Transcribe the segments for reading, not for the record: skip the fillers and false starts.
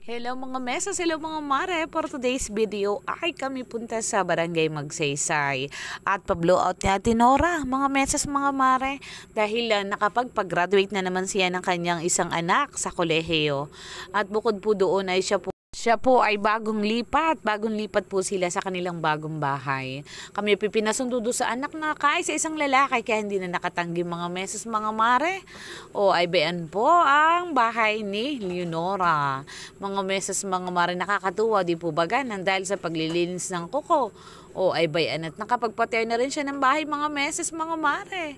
Hello mga mesas, hello mga mare. For today's video ay kami punta sa Barangay Magsaysay at pa-blow out ni Ate Nora, mga mesas mga mare, dahil nakapag-graduate na naman siya ng kanyang isang anak sa kolehiyo. At bukod po doon ay siya po ay bagong lipat po sila sa kanilang bagong bahay. Kami pinasundo sa anak na sa isang lalaki kaya hindi na nakatanggi mga meses mga mare. O ay bayan po ang bahay ni Leonora. Mga meses mga mare, nakakatuwa di po ba ganan dahil sa paglilinis ng kuko. O ay bayan at nakapagpatayo na rin siya ng bahay mga meses mga mare.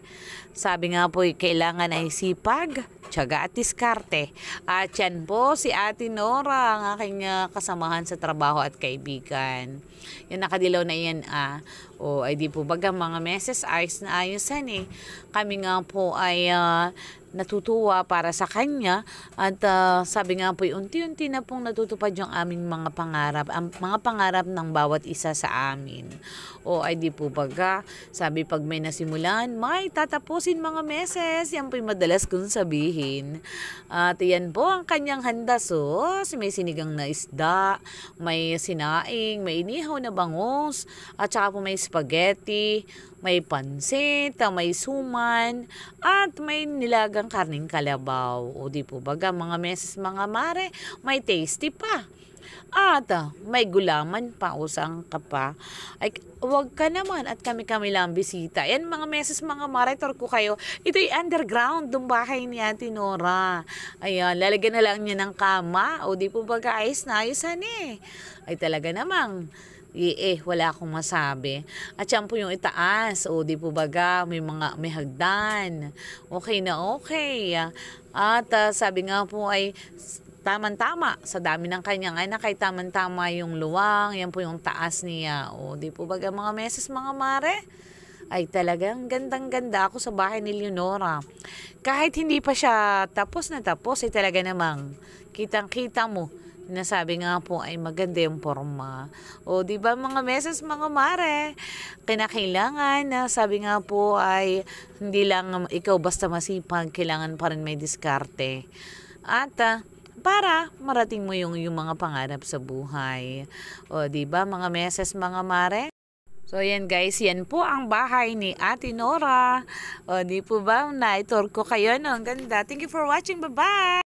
Sabi nga po kailangan ay sipag, tiyaga at diskarte. At yan po si Ate Nora, ang aking kasamahan sa trabaho at kaibigan. Yan nakadilaw na yan O ay di po baga mga meses ayos na ayos yan Kami nga po ay natutuwa para sa kanya at sabi nga po unti-unti na pong natutupad yung aming mga pangarap, ang mga pangarap ng bawat isa sa amin. O ay di po baga, sabi pag may nasimulan, may tatapusin mga meses, yan po yung madalas kong sabihin. At yan po ang kanyang handa may sinigang na isda, may sinaing, may inihaw na bangus, at saka po may spaghetti, may pansit, may suman, at may nilagang karning kalabaw. O di po baga mga meses mga mare, may tasty pa. At may gulaman pa, usang ka pa. Ay, wag ka naman at kami lang bisita. Yan mga meses mga mare, tour ko kayo. Ito'y underground, yung bahay ni Ate Nora. Ayan, lalagyan na lang niya ng kama. O di po baga ayos na ayusan Ay talaga namang wala akong masabi. At yan po yung itaas. O di po baga, may hagdan. Okay na okay. At sabi nga po ay tama-tama sa dami ng kanyang anak ay tama-tama yung luwang. Yan po yung taas niya. O di po baga mga meses mga mare. Ay talagang gandang-ganda ako sa bahay ni Leonora. Kahit hindi pa siya tapos na tapos ay talaga namang kitang-kita mo. Nasabi nga po ay maganda yung forma. O di ba mga meses mga mare, kinakailangan na sabi nga po ay hindi lang ikaw basta masipag, kailangan pa rin may diskarte. At para marating mo yung mga pangarap sa buhay. O di ba mga meses mga mare? So yan guys, yan po ang bahay ni Ate Nora. O di po ba na-tour ko kayo no? Ang ganda. Thank you for watching. Bye-bye!